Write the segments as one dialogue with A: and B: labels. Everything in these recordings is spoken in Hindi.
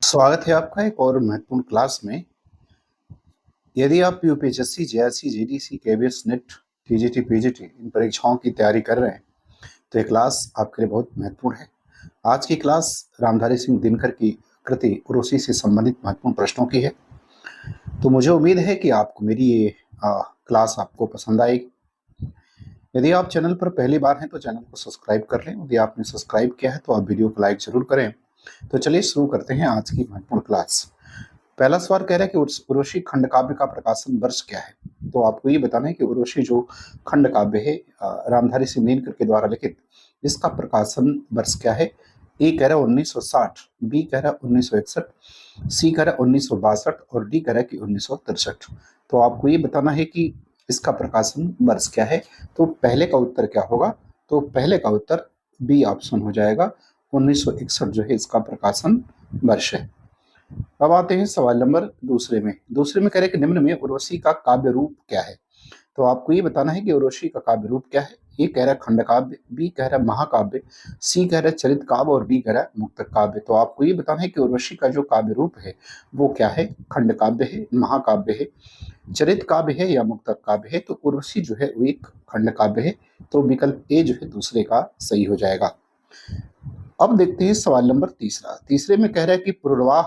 A: स्वागत है आपका एक और महत्वपूर्ण क्लास में। यदि आप UPSC, JRC, GDC, KVS, NET, TGT, PGT इन परीक्षाओं की तैयारी कर रहे हैं तो ये क्लास आपके लिए बहुत महत्वपूर्ण है। आज की क्लास रामधारी सिंह दिनकर की कृति उर्वशी से संबंधित महत्वपूर्ण प्रश्नों की है। तो मुझे उम्मीद है कि आपको मेरी ये क्लास आपको पसंद आएगी। यदि आप चैनल पर पहली बार हैं तो चैनल को सब्सक्राइब कर लें। यदि आपने सब्सक्राइब किया है तो आप वीडियो को लाइक जरूर करें। तो चलिए शुरू करते हैं आज की महत्वपूर्ण क्लास। पहला सवाल कह रहा है कि उर्वशी खंड काव्य का प्रकाशन वर्ष क्या है। तो आपको ये बताना है कि उर्वशी जो खंड काव्य है रामधारी सिंह दिनकर के द्वारा लिखित, इसका प्रकाशन वर्ष क्या है। ए कह रहा है 1960, बी कह रहा है 1961, सी कह रहा है 1962 और डी कह रहा है कि 1963। तो आपको ये बताना है कि इसका प्रकाशन वर्ष क्या है। तो पहले का उत्तर क्या होगा, तो पहले का उत्तर बी ऑप्शन हो जाएगा। 1961 जो है इसका प्रकाशन वर्ष है। अब आते हैं सवाल नंबर दूसरे में। दूसरे में कह रहे हैं कि निम्न में उर्वशी का काव्य रूप क्या है। तो आपको ये बताना है कि उर्वशी का काव्य रूप क्या है। ए कह रहा है खंड काव्य, बी कह रहा है महाकाव्य, सी कह रहा है चरित काव्य और डी कह रहा है मुक्तक काव्य। तो आपको ये बताना है कि उर्वशी का जो काव्य रूप है वो क्या है, खंड काव्य है, महाकाव्य है, चरित काव्य है या मुक्तक काव्य है। तो उर्वशी जो है वो एक खंड काव्य है। तो विकल्प ए जो है दूसरे का सही हो जाएगा। अब देखते हैं सवाल नंबर तीसरा। तीसरे में कह रहा है कि पूर्वाह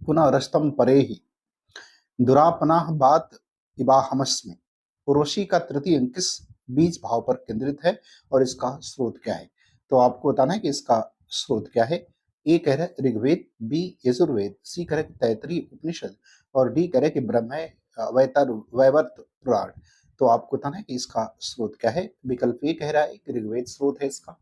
A: पुनः रस्तम परे ही दुरापनाह बात इबाहमस में उर्वशी का तृतीय अंक किस बीज भाव पर केंद्रित है और इसका स्रोत क्या है। तो आपको बताना है कि इसका स्रोत क्या है। ए कह रहा है ऋग्वेद, बी यजुर्वेद, सी कह रहा है तैतरीय उपनिषद और डी कह रहा है कि ब्रह्म वैवर्त पुराण। तो आपको बताना है कि इसका स्रोत क्या है। विकल्प ए कह रहा है कि ऋग्वेद स्रोत है इसका,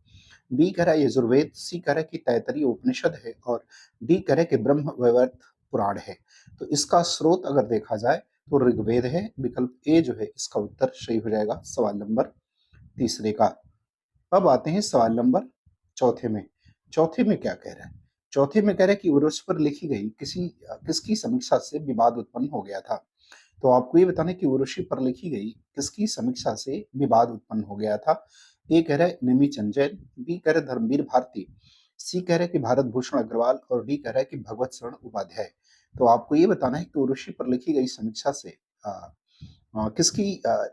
A: बी कह रहा है यजुर्वेद, सी कह रहा है कि तैतरीय उपनिषद है और डी कह रहा है कि ब्रह्म वैवर्त पुराण है। तो इसका स्रोत अगर देखा जाए तो ऋग्वेद है। विकल्प ए जो है इसका उत्तर सही हो जाएगा सवाल नंबर तीसरे का। अब आते हैं सवाल नंबर चौथे में। चौथे में क्या कह रहा है। चौथे में कह रहा है कि उर्वशी पर लिखी गई किसकी समीक्षा से विवाद उत्पन्न हो गया था। तो आपको ये बताना है कि उर्वशी पर लिखी गई किसकी समीक्षा से विवाद उत्पन्न हो गया था। ए कह रहा है निमी चंद जैन, बी कह रहा है धर्मवीर भारती, सी कह रहा है कि भारत भूषण अग्रवाल और डी कह रहा है कि भगवत शरण उपाध्याय। तो आपको ये बताना है कि उर्वशी पर लिखी गई समीक्षा से किसकी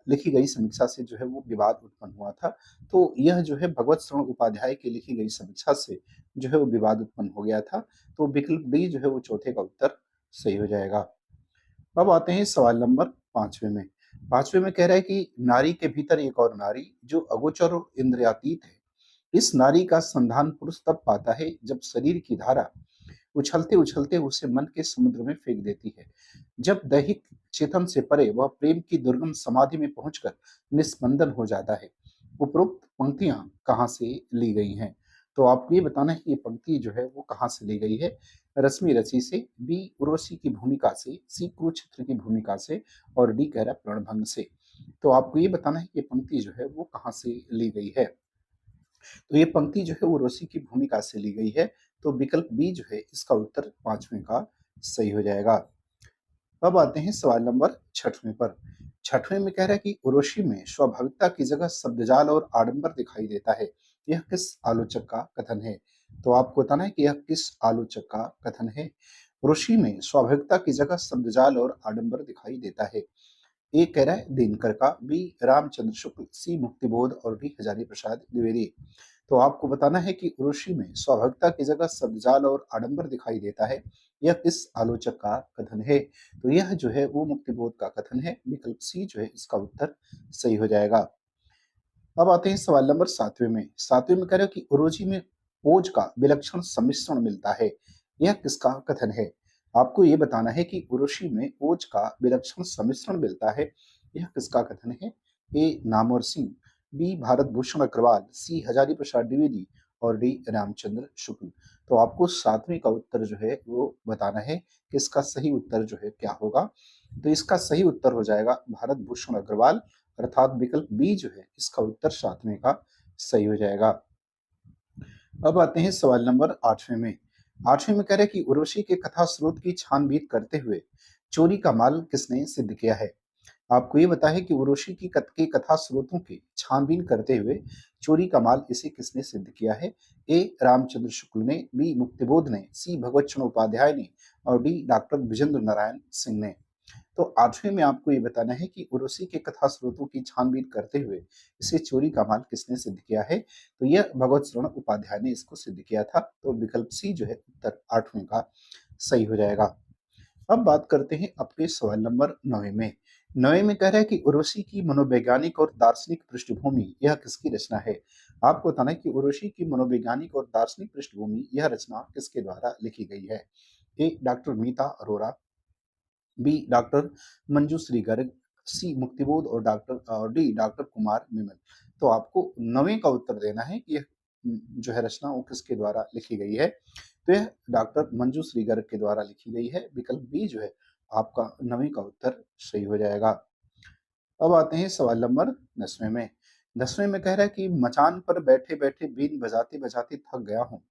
A: लिखी गई समीक्षा से जो है वो विवाद उत्पन्न हुआ था। तो यह जो है भगवत शरण उपाध्याय की लिखी गई समीक्षा से जो है वो विवाद उत्पन्न हो गया था। तो विकल्प डी जो है वो चौथे का उत्तर सही हो जाएगा। अब आते हैं सवाल नंबर पांचवे में। पांचवे में कह रहा है कि नारी के भीतर एक और नारी जो अगोचर और इंद्रियातीत है, इस नारी का संधान पुरुष तब पाता है जब शरीर की धारा उछलते उछलते उसे मन के समुद्र में फेंक देती है। जब दैहिक चेतन से परे वह प्रेम की दुर्गम समाधि में पहुंचकर निस्पंदन हो जाता है। उपरोक्त पंक्तियां कहाँ से ली गई हैं। तो आपको ये बताना है कि ये पंक्ति जो है वो कहाँ से ली गई है। रश्मि रची से, बी उर्वशी की भूमिका से, सी कुरुक्षेत्र की भूमिका से और डी कह रहा है प्रणभंग से। तो आपको ये बताना है कि ये पंक्ति जो है वो कहाँ से ली गई है। तो ये पंक्ति जो है उर्वशी की भूमिका से ली गई है। तो विकल्प बी जो है इसका उत्तर पांचवें का सही हो जाएगा। अब आते हैं सवाल नंबर छठवें पर। छठवें में कह रहा है कि उर्वशी में स्वाभाविकता की जगह शब्दजाल और आडंबर दिखाई देता है। यह किस आलोचक का कथन है। तो आपको बताना है कि यह किस आलोचक का कथन है। उर्वशी में स्वाभाविकता की जगह शब्दजाल और आडंबर दिखाई देता है। ए कह रहा है दिनकर का, बी रामचंद्र शुक्ल, सी मुक्तिबोध और डी हजारी प्रसाद द्विवेदी। तो आपको बताना है कि उर्वशी में स्वाभाविकता की जगह शब्दजाल और आडंबर दिखाई देता है। यह किस आलोचक का कथन है। तो यह जो है वो मुक्तिबोध का कथन है। विकल्प सी जो है इसका उत्तर सही हो जाएगा। अब आते हैं सवाल नंबर सातवें में। सातवें में कह रहे हो कि उर्वशी में ओज का विलक्षण सम्मिश्रण मिलता है। यह किसका कथन है। आपको ये बताना है कि उर्वशी में ओज का विलक्षण सम्मिश्रण मिलता है। यह किसका कथन है। ए नामवर सिंह, बी भारत भूषण अग्रवाल, सी हजारी प्रसाद द्विवेदी और डी रामचंद्र शुक्ल। तो आपको सातवीं का उत्तर जो है वो बताना है कि इसका सही उत्तर जो है क्या होगा। तो इसका सही उत्तर हो जाएगा भारत भूषण अग्रवाल, अर्थात विकल्प बी जो है इसका उत्तर सातवें का सही हो जाएगा। अब आते हैं सवाल नंबर आठवें में। आठवें में कह रहे हैं कि उर्वशी के कथा स्रोत की छानबीन करते हुए चोरी का माल किसने सिद्ध किया है। आपको ये पता है कि उर्वशी की के कथा स्रोतों की छानबीन करते हुए चोरी का माल इसे किसने सिद्ध किया है? ए रामचंद्र शुक्ल ने, बी मुक्तिबोध ने, सी भगवत चरण उपाध्याय ने और डी डॉक्टर विजेंद्र नारायण सिंह ने। तो आठवें में आपको ये बताना है कि उर्वशी के कथा स्रोतों की छानबीन करते हुए इसे चोरी का माल किसने सिद्ध किया है? तो यह भगवत शरण उपाध्याय ने इसको सिद्ध किया था। तो विकल्प सी जो है उत्तर आठवें का सही हो जाएगा। अब बात करते हैं आपके सवाल नंबर 9 में। 9 में कह रहा है कि उर्वशी की मनोवैज्ञानिक और दार्शनिक पृष्ठभूमि यह किसकी रचना है? आपको बताना है कि उर्वशी की मनोवैज्ञानिक और दार्शनिक पृष्ठभूमि यह रचना किसके द्वारा लिखी गई है? ए डॉक्टर मीता अरोरा, बी डॉक्टर मंजूश्री गर्ग, सी मुक्तिबोध और डी डॉक्टर कुमार विमल। तो आपको 9वें का उत्तर देना है कि यह जो है रचना वो किसके द्वारा लिखी गई है? तो यह डॉक्टर मंजूश्री गर्ग के द्वारा लिखी गई है। विकल्प बी जो है आपका 9वीं का उत्तर सही हो जाएगा। अब आते हैं सवाल नंबर 10वें में। 10वें में कह रहा है कि मचान पर बैठे बैठे बीन बजाते बजाते थक गया हूँ,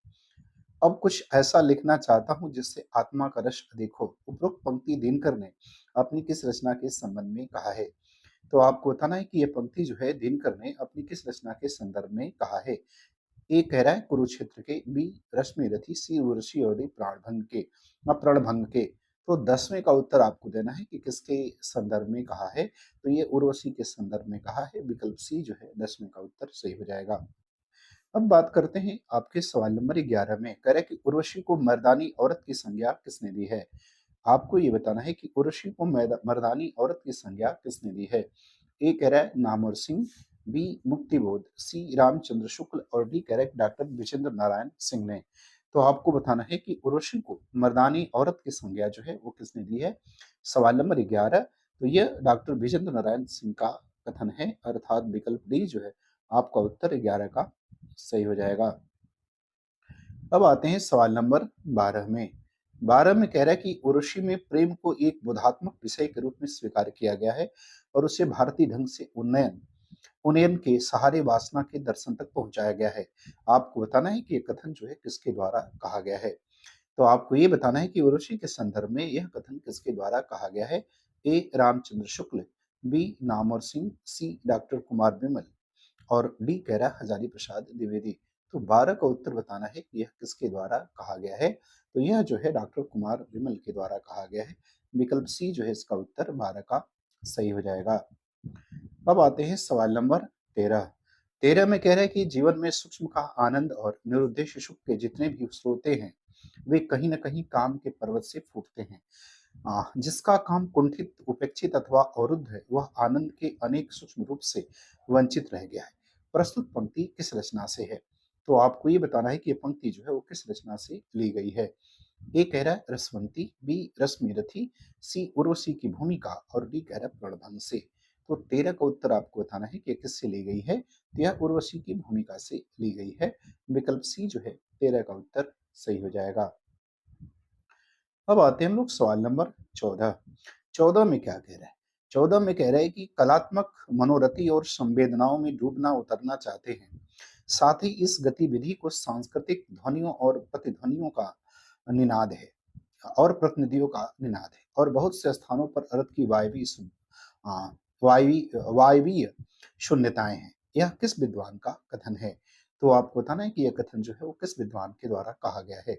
A: अब कुछ ऐसा लिखना चाहता हूँ जिससे आत्मा का रस अधिक हो। उपरोक्त पंक्ति दिनकर ने अपनी किस रचना के संबंध में कहा है? तो आपको बताना है कि यह पंक्ति जो है दिनकर ने अपनी किस रचना के संदर्भ में कहा है? ए कह रहा है कुरुक्षेत्र के, बी रश्मि रथी, सी उर्वशी और डी प्रणभंग के। तो 10वें का उत्तर आपको देना है कि किसके संदर्भ में कहा है? तो ये उर्वशी के संदर्भ में कहा है। विकल्प सी जो है 10वें का उत्तर सही हो जाएगा। अब बात करते हैं आपके सवाल नंबर 11 में। कह रहे हैं कि उर्वशी को मर्दानी औरत की संज्ञा किसने दी है? आपको ये बताना है कि उर्वशी को मर्दानी औरत की संज्ञा किसने दी है? ए कह रहा है नामवर सिंह, बी मुक्तिबोध, सी रामचंद्र शुक्ल और डी कह रहा है डॉक्टर विजेंद्र नारायण सिंह ने। तो आपको बताना है कि उर्वशी को मर्दानी औरत की संज्ञा जो है वो किसने दी है? सवाल नंबर 11। तो यह डॉक्टर विजेंद्र नारायण सिंह का कथन है, अर्थात विकल्प डी जो है आपका उत्तर 11 का सही हो जाएगा। अब आते हैं सवाल नंबर 12 में। 12 में कह रहा है कि उर्वशी में प्रेम को एक बोधात्मक विषय के रूप में स्वीकार किया गया है और उसे भारतीय ढंग से उन्नयन उन्नयन के सहारे वासना के दर्शन तक पहुंचाया गया है। आपको बताना है कि यह कथन जो है किसके द्वारा कहा गया है? तो आपको ये बताना है कि उर्वशी के संदर्भ में यह कथन किसके द्वारा कहा गया है? ए रामचंद्र शुक्ल, बी नामवर सिंह, सी डॉक्टर कुमार विमल और डी कह रहा है हजारी प्रसाद द्विवेदी। तो 12 का उत्तर बताना है कि यह किसके द्वारा कहा गया है? तो यह जो है डॉक्टर कुमार विमल के द्वारा कहा गया है। विकल्प सी जो है इसका उत्तर 12 का सही हो जाएगा। अब आते हैं सवाल नंबर 13। 13 में कह रहा है कि जीवन में सूक्ष्म का आनंद और निरुद्देश्य सुख के जितने भी स्रोते हैं वे कहीं न कहीं काम के पर्वत से फूटते हैं। जिसका काम कुंठित, उपेक्षित अथवा अवरुद्ध है वह आनंद के अनेक सूक्ष्म रूप से वंचित रह गया है। प्रस्तुत पंक्ति किस रचना से है? तो आपको ये बताना है कि ये पंक्ति जो है वो किस रचना से ली गई है? ए कह रहा है रसवंती, बी रश्मिरथी, सी उर्वशी की भूमिका और डी कह रहा है प्रणभंग से। तो 13 का उत्तर आपको बताना है कि किससे ली गई है? तो यह उर्वशी की भूमिका से ली गई है। विकल्प सी जो है 13 का उत्तर सही हो जाएगा। अब आते हैं हम लोग सवाल नंबर 14। 14 में क्या कह रहा है? 14 में कह रहा है कि कलात्मक मनोरथी और संवेदनाओं में डूबना उतरना चाहते हैं, साथ ही इस गतिविधि को सांस्कृतिक ध्वनियों और प्रतिध्वनियों का निनाद है और प्रतिनिधियों का निनाद है और बहुत से स्थानों पर अर्थ की वायवीय शून्यताएं हैं। यह किस विद्वान का कथन है? तो आपको बताना है कि यह कथन जो है वो किस विद्वान के द्वारा कहा गया है?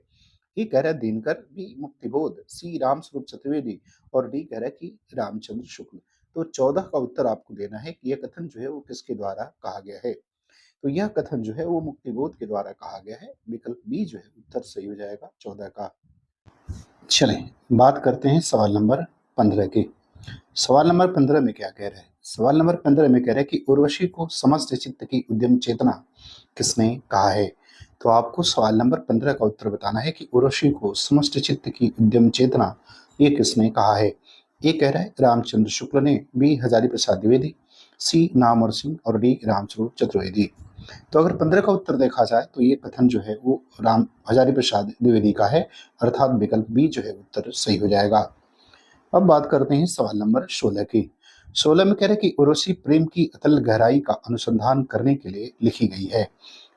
A: ए कह रहा है दिनकर, बी मुक्तिबोध, सी रामस्वरूप चतुर्वेदी और डी कह रहा है कि रामचंद्र शुक्ल। तो 14 का उत्तर आपको देना है कि यह कथन जो है वो किसके द्वारा कहा गया है? तो यह कथन जो है वो मुक्तिबोध के द्वारा कहा गया है। विकल्प बी जो है उत्तर सही हो जाएगा 14 का। चलें बात करते हैं सवाल नंबर 15 की। सवाल नंबर 15 में क्या कह रहा है? सवाल नंबर 15 में कह रहा है कि उर्वशी को समस्त चित्त की उद्यम चेतना किसने कहा है? तो आपको सवाल नंबर 15 का उत्तर बताना है कि उर्वशी को समस्त चित्त की उद्यम चेतना ये किसने कहा है? ए कह रहा है रामचंद्र शुक्ल ने, बी हजारी प्रसाद द्विवेदी, सी नामवर सिंह और डी रामस्वरूप चतुर्वेदी। तो अगर 15 का उत्तर देखा जाए तो ये कथन जो है वो राम हजारी प्रसाद द्विवेदी का है, अर्थात विकल्प बी जो है उत्तर सही हो जाएगा। अब बात करते हैं सवाल नंबर 16 की। 16 में कह रहे हैं कि उर्वशी प्रेम की अतल गहराई का अनुसंधान करने के लिए लिखी गई है।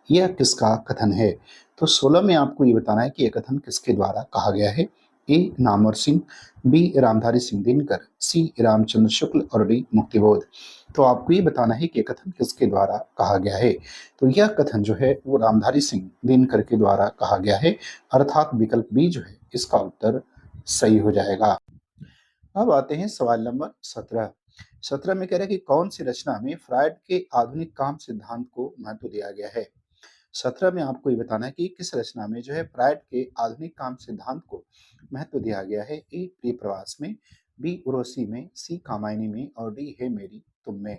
A: यह किसका कथन है? तो 16 में आपको ये बताना है कि यह कथन किसके द्वारा कहा गया है? ए नामवर सिंह, बी रामधारी सिंह दिनकर, सी रामचंद्र शुक्ल और डी मुक्तिबोध। तो आपको ये बताना है कि यह कथन किसके द्वारा कहा गया है। तो यह कथन जो है वो रामधारी सिंह दिनकर के द्वारा कहा गया है, अर्थात विकल्प बी जो है इसका उत्तर सही हो जाएगा। अब आते हैं सवाल नंबर 17। 17 में कह रहा है कि कौन सी रचना में फ्रायड के आधुनिक काम सिद्धांत को महत्व दिया गया है। 17 में आपको ये बताना है कि किस रचना में जो है फ्रायड के आधुनिक काम सिद्धांत को महत्व दिया गया है। ए प्रिय प्रवास में, बी उर्वशी में, सी कामायनी में और डी हे मेरी तुम में।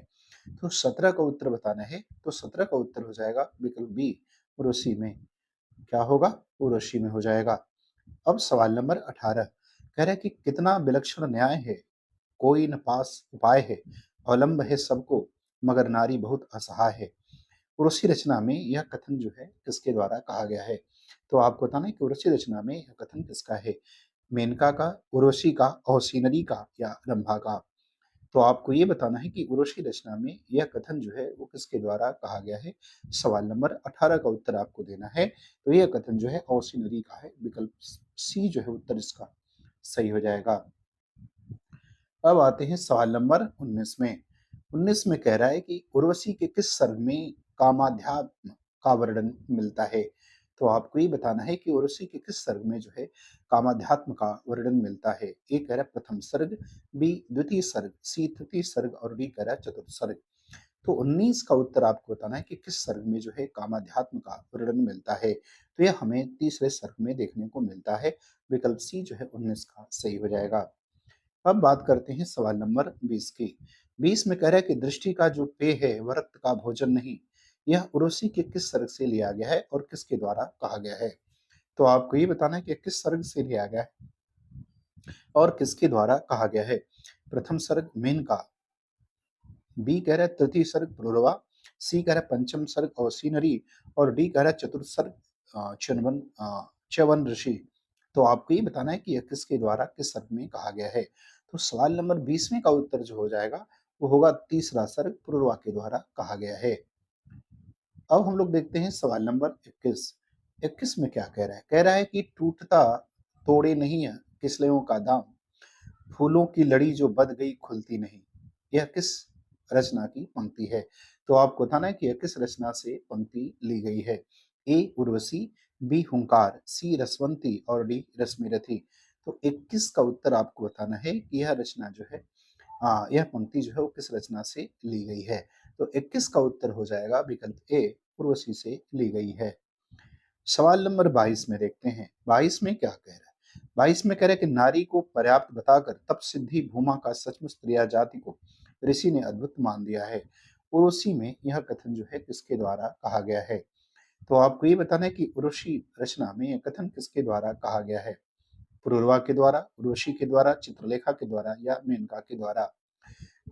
A: तो 17 का उत्तर बताना है, तो 17 का उत्तर हो जाएगा विकल्प बी उर्वशी में। क्या होगा? उर्वशी में हो जाएगा। अब सवाल नंबर 18 कह रहा है कि कितना विलक्षण न्याय है, कोई न पास उपाय है, अवलंब है सबको, मगर नारी बहुत असहाय है। उर्वशी रचना में यह कथन जो है किसके द्वारा कहा गया है। तो आपको बताना है कि उर्वशी रचना में यह कथन किसका है। मेनका का, उर्वशी का, औसीनरी का या रंभा का। तो आपको ये बताना है कि उर्वशी रचना में यह कथन जो है वो किसके द्वारा कहा गया है। सवाल नंबर 18 का उत्तर आपको देना है। तो यह कथन जो है औसीनरी का है, विकल्प सी जो है उत्तर इसका सही हो जाएगा। अब आते हैं सवाल नंबर 19 में। 19 में कह रहा है कि उर्वशी के किस सर्ग में कामाध्यात्म का वर्णन मिलता है। तो आपको ये बताना है कि उर्वशी के किस सर्ग में जो है कामाध्यात्म का वर्णन मिलता है। ए कह रहा है प्रथम सर्ग, बी द्वितीय सर्ग, सी तृतीय सर्ग और डी कह रहा है चतुर्थ सर्ग। तो 19 का उत्तर आपको बताना है कि किस सर्ग में जो है कामाध्यात्म का वर्णन मिलता है। तो यह हमें तीसरे सर्ग में देखने को मिलता है, विकल्प सी जो है 19 का सही हो जाएगा। अब बात करते हैं सवाल नंबर 20 की। 20 में कह रहा है कि दृष्टि का जो पेय है वह रक्त का भोजन नहीं। यह उर्वशी के किस सर्ग से लिया गया है और किसके द्वारा कहा गया है। तो आपको ये बताना है कि किस सर्ग से लिया गया है और किसके द्वारा कहा गया है। प्रथम सर्ग मेनका, बी कह रहा है तृतीय सर्ग पुरुरवा, सी कह रहा है पंचम सर्ग अवसीनरी और डी कह रहा है चतुर्थ सर्ग च्यवन ऋषि। तो आपको ये बताना है कि यह किसके द्वारा किस सर्ग में कहा गया है। तो सवाल नंबर 20वें का उत्तर जो हो जाएगा वो होगा तीसरा सर्ग पुरुरवा के द्वारा कहा गया है। अब हम लोग देखते हैं सवाल नंबर 21। 21 में क्या कह रहा है। कह रहा है कि टूटता तोड़े नहीं है किसलियों का दाम, फूलों की लड़ी जो बद गई खुलती नहीं। यह किस रचना की पंक्ति है। तो आपको बताना है कि यह किस रचना से पंक्ति ली गई है। ए उर्वशी, बी हुंकार, सी रसवंती और डी रश्मिरथी। तो 21 का उत्तर आपको बताना है कि यह रचना जो है यह पंक्ति जो है वो किस रचना से ली गई है। तो 21 का उत्तर हो जाएगा विकल्प ए उर्वशी से ली गई है। सवाल नंबर 22 में देखते हैं। 22 में क्या कह रहा है। 22 में कह रहा है कि नारी को पर्याप्त बताकर तप सिद्धि भूमा का सचमुच स्त्रिया जाति को ऋषि ने अद्भुत मान दिया है। उर्वशी में यह कथन जो है किसके द्वारा कहा गया है। तो आपको ये बताना है कि उर्वशी रचना में यह कथन किसके द्वारा कहा गया है। पुरुरवा के द्वारा, उर्वशी के द्वारा, चित्रलेखा के द्वारा या मेनका के द्वारा।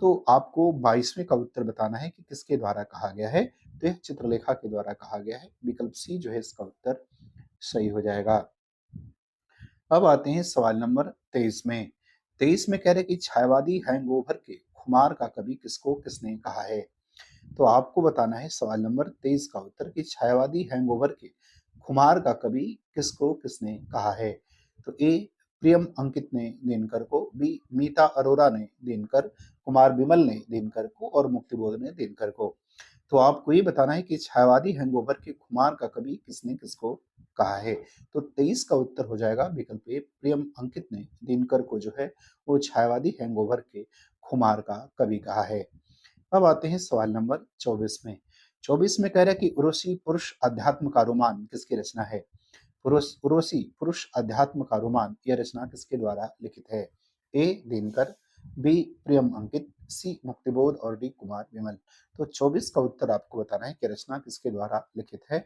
A: तो आपको 22वें का उत्तर बताना है कि किसके द्वारा कहा गया है। तो यह चित्रलेखा के द्वारा कहा गया है, विकल्प सी जो है इसका उत्तर सही हो जाएगा। अब आते हैं सवाल नंबर 23 में। 23 में कह रहे कि छायावादी हैंगओवर के खुमार का कवि किसको किसने कहा है। तो आपको बताना है सवाल नंबर 23 का उत्तर कि छायावादी हैंगओवर के खुमार का कवि किसको किसने कहा है। तो ए प्रियम अंकित ने दिनकर को, बी मीता अरोरा ने दिनकर, कुमार विमल ने दिनकर को और मुक्तिबोध ने दिनकर को। तो आपको ये बताना है कि छायावादी हैंगओवर के खुमार का कवि किसने किसको कहा है। तो 23 का उत्तर हो जाएगा विकल्प ए प्रियम अंकित ने दिनकर को जो है वो छायावादी हैंगओवर के खुमार का कवि कहा है। अब आते हैं सवाल नंबर 24 में। 24 में कह रहा है कि उर्वशी पुरुष अध्यात्म का रोमान किसकी रचना है। उर्वशी पुरुष अध्यात्म का रोमान यह रचना किसके द्वारा लिखित है। ए दिनकर, बी प्रियम अंकित, सी मुक्तिबोध और डी कुमार विमल। तो 24 का उत्तर आपको बताना है कि रचना किसके द्वारा लिखित है।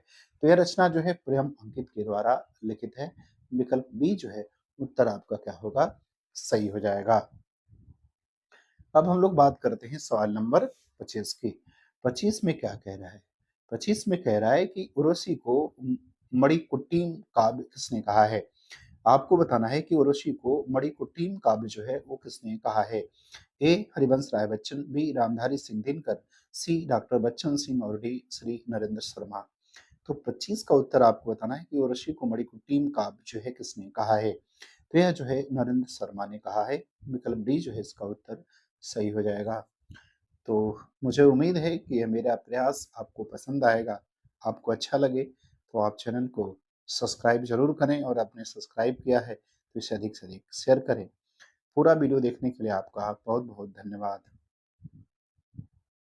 A: तो यह रचना जो है प्रियम अंकित के द्वारा लिखित है, विकल्प बी जो है उत्तर आपका क्या होगा सही हो जाएगा। अब हम लोग बात करते हैं सवाल नंबर 25 की। 25 में क्या कह रहा है। 25 में कह रहा है कि उर्वशी को मणिकुट्टीम काव्य किसने कहा है। आपको बताना है कि उर्वशी को मणिकुट्टीम काव्य जो है वो किसने कहा है। ए हरिवंश राय बच्चन, बी रामधारी सिंह दिनकर, सी डॉक्टर बच्चन सिंह और डी श्री नरेंद्र शर्मा। तो 25 का उत्तर आपको बताना है कि उर्वशी को मणिकुट्टीम काव्य जो है किसने कहा है। तो यह जो है नरेंद्र शर्मा ने कहा है, विकल्प डी जो है इसका उत्तर सही हो जाएगा। तो मुझे उम्मीद है कि यह मेरा प्रयास आपको पसंद आएगा, आपको अच्छा लगे तो आप चैनल को सब्सक्राइब ज़रूर करें और आपने सब्सक्राइब किया है तो इसे अधिक से अधिक शेयर करें। पूरा वीडियो देखने के लिए आपका बहुत-बहुत धन्यवाद।